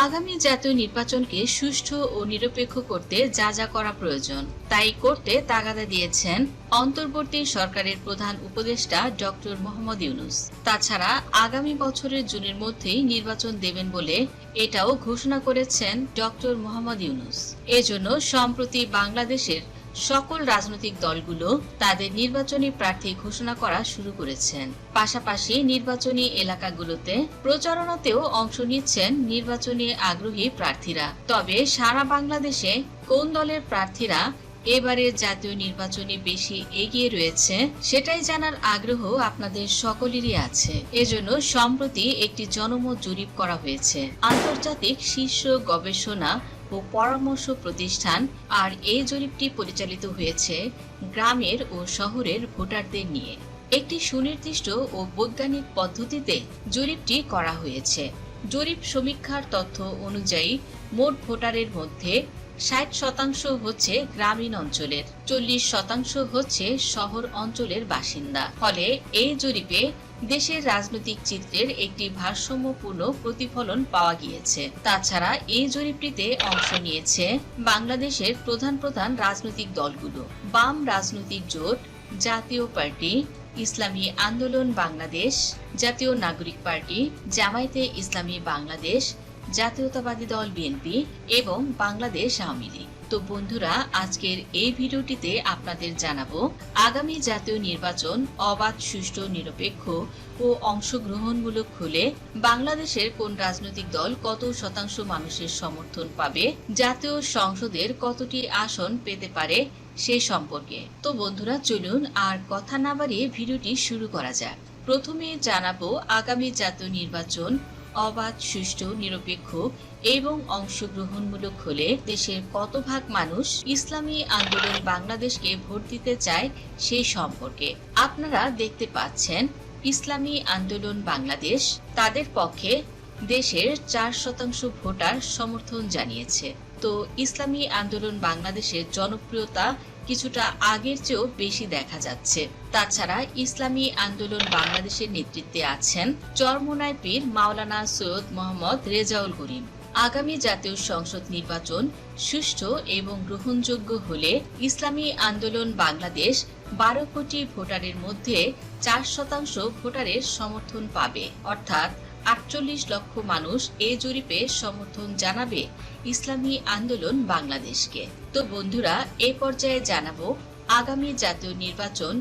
আগামী জাতীয় নির্বাচনকে সুষ্ঠু ও নিরপেক্ষ করতে যা যা করা প্রয়োজন তাই করতে তাগাদা দিয়েছেন অন্তর্বর্তী সরকারের প্রধান উপদেষ্টা ডক্টর মোহাম্মদ ইউনূস। তাছাড়া আগামী বছরের জুনের মধ্যেই নির্বাচন দেবেন বলে এটাও ঘোষণা করেছেন ডক্টর মোহাম্মদ ইউনূস। এজন্য সম্প্রতি বাংলাদেশের সকল রাজনৈতিক দলগুলো তাদের নির্বাচনী প্রার্থী ঘোষণা করা শুরু করেছেন। পাশাপাশি নির্বাচনী এলাকাগুলোতে প্রচারণাতেও অংশ নিচ্ছেন নির্বাচনী আগ্রহী প্রার্থীরা। তবে সারা বাংলাদেশে কোন দলের প্রার্থীরা এবারে জাতীয় নির্বাচনে বেশি এগিয়ে রয়েছে সেটাই জানার আগ্রহ আপনাদের সকলেরই আছে। এজন্য সম্প্রতি একটি জনমত জরিপ করা হয়েছে আন্তর্জাতিক শীর্ষ গবেষণা ও পরামর্শ প্রতিষ্ঠান, আর এই জরিপটি পরিচালিত হয়েছে গ্রামের ও শহরের ভোটারদের নিয়ে। একটি সুনির্দিষ্ট ও বৈজ্ঞানিক পদ্ধতিতে জরিপটি করা হয়েছে। জরিপ সমীক্ষার তথ্য অনুযায়ী মোট ভোটারের মধ্যে 60% হচ্ছে গ্রামীণ অঞ্চলের, 40% হচ্ছে শহর অঞ্চলের বাসিন্দা। ফলে এই জরিপে দেশের রাজনৈতিক চিত্রের একটি ভারসাম্যপূর্ণ প্রতিফলন পাওয়া গিয়েছে। তাছাড়া এই জরিপটিতে অংশ নিয়েছে বাংলাদেশের প্রধান প্রধান রাজনৈতিক দলগুলো: বাম রাজনৈতিক জোট, জাতীয় পার্টি, ইসলামী আন্দোলন বাংলাদেশ, জাতীয় নাগরিক পার্টি, জামায়াতে ইসলামী বাংলাদেশ, জাতীয়তাবাদী দল বিএনপি এবং বাংলাদেশ আওয়ামী লীগ। তো বন্ধুরা, আজকের এই ভিডিওটিতে আপনাদের জানাবো আগামী জাতীয় নির্বাচন অবাধ, সুষ্ঠু, নিরপেক্ষ ও অংশগ্রহণমূলক হলে বাংলাদেশের কোন রাজনৈতিক দল কত শতাংশ মানুষের সমর্থন পাবে, জাতীয় সংসদের কতটি আসন পেতে পারে সে সম্পর্কে। তো বন্ধুরা, চলুন আর কথা না বাড়িয়ে ভিডিওটি শুরু করা যাক। প্রথমে জানাবো আগামী জাতীয় নির্বাচন অবাধ, সুষ্ঠু, নিরপেক্ষ এবং অংশগ্রহণমূলক হলে দেশের কত ভাগ মানুষ ইসলামী আন্দোলন বাংলাদেশকে ভোট দিতে চায় সেই সম্পর্কে। আপনারা দেখতে পাচ্ছেন ইসলামী আন্দোলন বাংলাদেশ তাদের পক্ষে দেশের 4% ভোটার সমর্থন জানিয়েছে। তো ইসলামী আন্দোলন বাংলাদেশের জনপ্রিয়তা কিছুটা আগের চেয়েও বেশি দেখা যাচ্ছে। তাছাড়া ইসলামী আন্দোলন বাংলাদেশের নেতৃত্বে আছেন চরমোনাই পীর মাওলানা সৈয়দ মোহাম্মদ রেজাউল করিম। আগামী জাতীয় সংসদ নির্বাচন সুষ্ঠু এবং গ্রহণযোগ্য হলে ইসলামী আন্দোলন বাংলাদেশ 12 কোটি ভোটারের মধ্যে 4% ভোটারের সমর্থন পাবে, অর্থাৎ 48 লক্ষ মানুষ এই জরিপে সমর্থন জানাবে ইসলামী আন্দোলন বাংলাদেশকে। তো বন্ধুরা, এই পর্যায়ে জানাবো আগামী জাতীয় নির্বাচন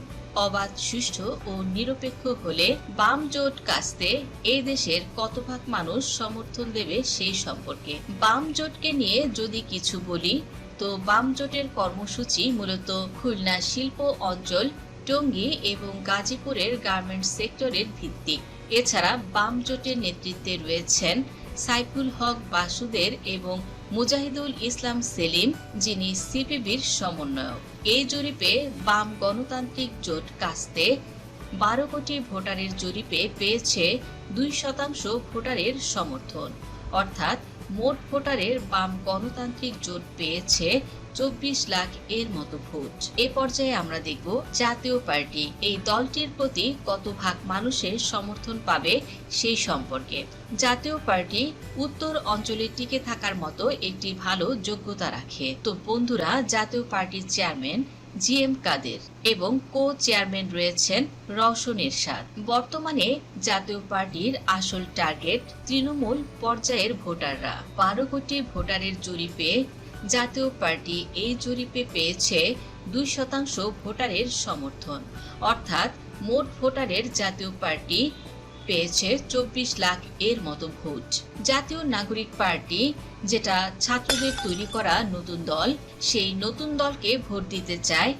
অবাধ, সুষ্ঠু ও নিরপেক্ষ হলে বাম জোট কাস্তে এই দেশের কত ভাগ মানুষ সমর্থন দেবে সেই সম্পর্কে। বাম জোটকে নিয়ে যদি কিছু বলি, তো বাম জোটের কর্মসূচি মূলত খুলনা শিল্প অঞ্চল, টঙ্গী এবং গাজীপুরের গার্মেন্টস সেক্টরের ভিত্তিক। এছাড়া বাম জোটের নেতৃত্বে রয়েছেন সাইফুল হক বাসুদের এবং মুজাহিদুল ইসলাম সেলিম, যিনি সিপিবির সমন্বয়ক। এই জরিপে বাম গণতান্ত্রিক জোট কাস্তে 12 কোটি ভোটারের জরিপে পেয়েছে 2% ভোটারের সমর্থন, অর্থাৎ মোট ভোটারের বাম গণতান্ত্রিক জোট পেয়েছে 24 লাখ এর মতো ভোট। এ পর্যায়ে আমরা দেখব জাতীয় পার্টি এই দলটির প্রতি কত ভাগ মানুষের সমর্থন পাবে সেই সম্পর্কে। জাতীয় পার্টি উত্তর অঞ্চলে টিকে থাকার মতো একটি ভালো যোগ্যতা রাখে। তো বন্ধুরা, জাতীয় পার্টির চেয়ারম্যান জিএম কাদের এবং কো চেয়ারম্যান রয়েছেন রওশন এরশাদ। বর্তমানে জাতীয় পার্টির আসল টার্গেট তৃণমূল পর্যায়ের ভোটাররা। 12 কোটি ভোটারের জরিপে জাতীয় পার্টি এই জরিপে পেয়েছে 2% ভোটারের সমর্থন, অর্থাৎ মোট ভোটারের জাতীয় পার্টি পেয়েছে 24 লাখ এর মতো ভোট। জাতীয় নাগরিক পার্টি, যেটা ছাত্রদের তৈরি করা নতুন দল, সেই নতুন দলকে ভোট দিতে চায়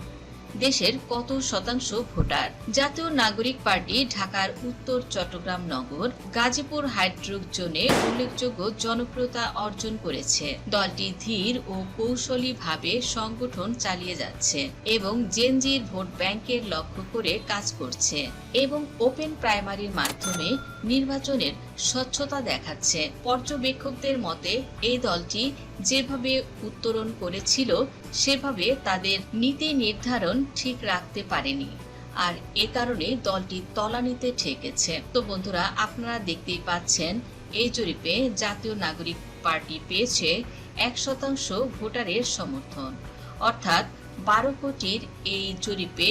দেশের কত শতাংশ ভোটার। জাতীয় নাগরিক পার্টি ঢাকার উত্তর চট্টগ্রাম নগর, গাজীপুর হাইড্রোক জোনে উল্লেখযোগ্য জনপ্রিয়তা অর্জন করেছে। দলটি ধীর ও কৌশলী ভাবে সংগঠন চালিয়ে যাচ্ছে এবং জেনজির ভোট ব্যাংকের লক্ষ্য করে কাজ করছে এবং ওপেন প্রাইমারির মাধ্যমে নির্বাচনের স্বচ্ছতা দেখাচ্ছে। পর্যবেক্ষকদের মতে এই দলটি যেভাবে উত্তরণ করেছিল সেভাবে তাদের নীতি নির্ধারণ ঠিক রাখতে পারেনি, আর এ কারণে দলটি তলানিতে ঠেকেছে। তো বন্ধুরা, আপনারা দেখতেই পাচ্ছেন এই জরিপে জাতীয় নাগরিক পার্টি পেয়েছে 1% ভোটারের সমর্থন। অর্থাৎ 12 কোটির এই জরিপে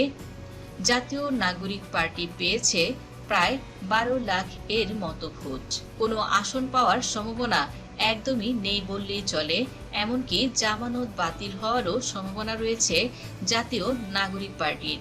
জাতীয় নাগরিক পার্টি পেয়েছে প্রায় 12 লাখ এর মতো ভোট। কোনো আসন পাওয়ার সম্ভাবনা একদমই নেই বললেই চলে, এমনকি জামানত বাতিল হওয়ারও সম্ভাবনা রয়েছে জাতীয় নাগরিক পার্টির।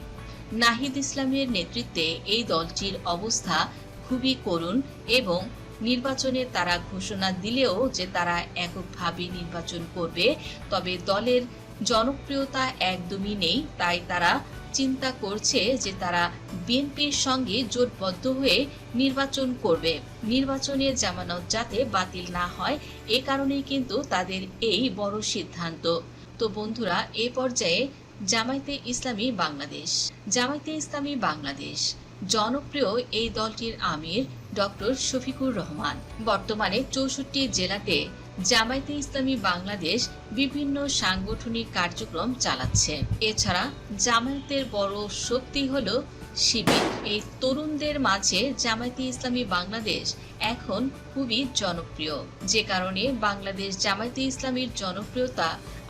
নাহিদ ইসলামের নেতৃত্বে এই দলটির অবস্থা খুবই করুণ এবং নির্বাচনে তারা ঘোষণা দিলেও যে তারা এককভাবে নির্বাচন করবে, তবে দলের জনপ্রিয়তা একদমই নেই। তাই তারা চিন্তা করছে যে তারা বিএনপির সঙ্গে জোটবদ্ধ হয়ে নির্বাচন করবে, নির্বাচনে জামানত যাতে বাতিল না হয়, এ কারণেই কিন্তু তাদের এই বড় সিদ্ধান্ত। তো বন্ধুরা, এ পর্যায়ে জামায়াতে ইসলামী বাংলাদেশ জনপ্রিয় এই দলটির আমির ডক্টর শফিকুর রহমান বর্তমানে 64 জেলাতে জামায়াতে ইসলামী বাংলাদেশ বিভিন্ন সাংগঠনিক কার্যক্রম চালাচ্ছে। এছাড়া জামায়াতের বড় শক্তি হলো শিবির। এই তরুণদের মাঝে জামায়াতে ইসলামী বাংলাদেশ এখন খুবই জনপ্রিয়, যে কারণে বাংলাদেশ জামায়াতে ইসলামীর জনপ্রিয়তা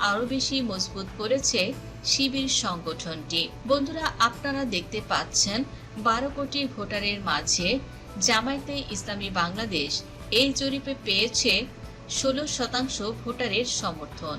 আরো বেশি মজবুত করেছে শিবির সংগঠনটি। বন্ধুরা, আপনারা দেখতে পাচ্ছেন 12 কোটি ভোটারের মাঝে জামায়াতে ইসলামী বাংলাদেশ এই জরিপে পেয়েছে 16% ভোটারের সমর্থন।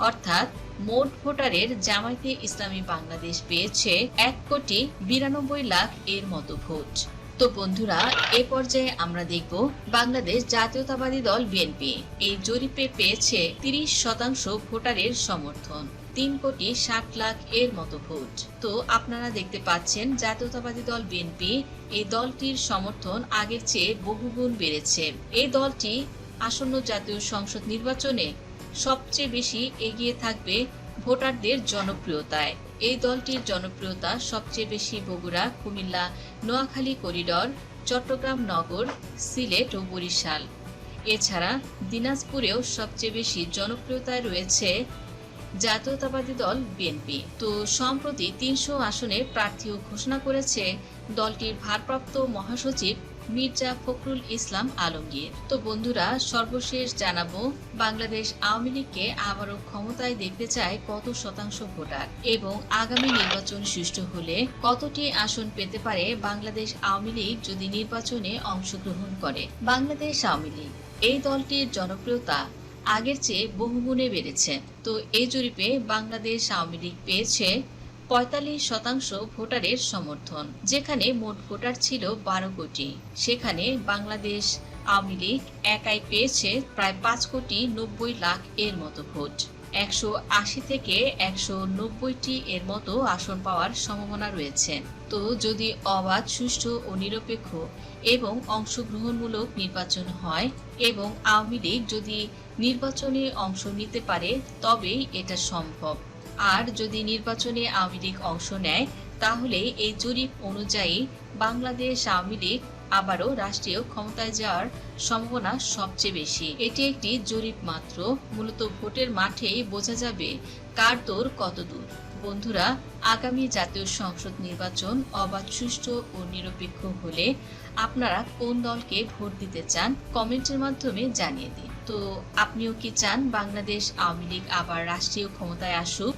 অর্থাৎ মোট ভোটারের জামায়াতে ইসলামী বাংলাদেশ পেয়েছে 1,92,00,000 এর মতো ভোট। তো বন্ধুরা, এ পর্যায়ে আমরা দেখব বাংলাদেশ জাতীয়তাবাদী দল বিএনপি এই জরিপে পেয়েছে 30% ভোটারের সমর্থন, 3,60,00,000 এর মতো ভোট। তো আপনারা দেখতে পাচ্ছেন জাতীয়তাবাদী দল বিএনপি এই দলটির সমর্থন আগের চেয়ে বহুগুণ বেড়েছে। এই দলটি আসন্ন জাতীয় সংসদ নির্বাচনে সবচেয়ে বেশি এগিয়ে থাকবে ভোটারদের জনপ্রিয়তায়। এই দলটির জনপ্রিয়তা সবচেয়ে বেশি বগুড়া, কুমিল্লা, নোয়াখালী করিডর, চট্টগ্রাম নগর, সিলেট ও বরিশাল। এছাড়া দিনাজপুরেও সবচেয়ে বেশি জনপ্রিয়তায় রয়েছে জাতীয়তাবাদী দল বিএনপি। তো সম্প্রতি 300 আসনে প্রার্থীও ঘোষণা করেছে দলটির ভারপ্রাপ্ত মহাসচিব মির্জা ফখরুল ইসলাম আলমগীর। তো বন্ধুরা, সর্বশেষ জানাবো বাংলাদেশ আওয়ামী লীগকে আবারও ক্ষমতায় দেখতে চায় কত শতাংশ ভোটার, এবং আগামী নির্বাচন সুষ্ঠু হলে কতটি আসন পেতে পারে বাংলাদেশ আওয়ামী লীগ যদি নির্বাচনে অংশগ্রহণ করে। বাংলাদেশ আওয়ামী লীগ এই দলটির জনপ্রিয়তা আগের চেয়ে বহুগুণে বেড়েছে। তো এই জরিপে বাংলাদেশ আওয়ামী লীগ পেয়েছে 45% ভোটারের সমর্থন। যেখানে মোট ভোটার ছিল 12 কোটি, সেখানে বাংলাদেশ আওয়ামী লীগ একাই পেয়েছে প্রায় 5,90,00,000 এর মতো ভোট। 180 থেকে 190টি এর মতো আসন পাওয়ার সম্ভাবনা রয়েছে। তো যদি অবাধ, সুষ্ঠু ও নিরপেক্ষ এবং অংশগ্রহণমূলক নির্বাচন হয় এবং আওয়ামী লীগ যদি নির্বাচনে অংশ নিতে পারে, তবেই এটা সম্ভব। আর যদি নির্বাচনে আওয়ামী লীগ অংশ নেয়, তাহলে এই জরিপ অনুযায়ী বাংলাদেশ আওয়ামী লীগ আবারও রাষ্ট্রীয় ক্ষমতায় যাওয়ার সম্ভাবনা সবচেয়ে বেশি। এটি একটি জরিপ মাত্র, মূলত ভোটের মাঠেই বোঝা যাবে কার দৌড় কত দূর। বন্ধুরা, আগামী জাতীয় সংসদ নির্বাচন অবাধ, সুষ্ঠু ও নিরপেক্ষ হলে আপনারা কোন দলকে ভোট দিতে চান কমেন্টের মাধ্যমে জানিয়ে দিন। তো আপনিও কি চান বাংলাদেশ আওয়ামী লীগ আবার রাষ্ট্রীয় ক্ষমতায় আসুক?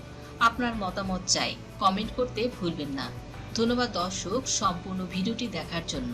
আপনার মতামত চাই, কমেন্ট করতে ভুলবেন না। ধন্যবাদ দর্শক সম্পূর্ণ ভিডিওটি দেখার জন্য।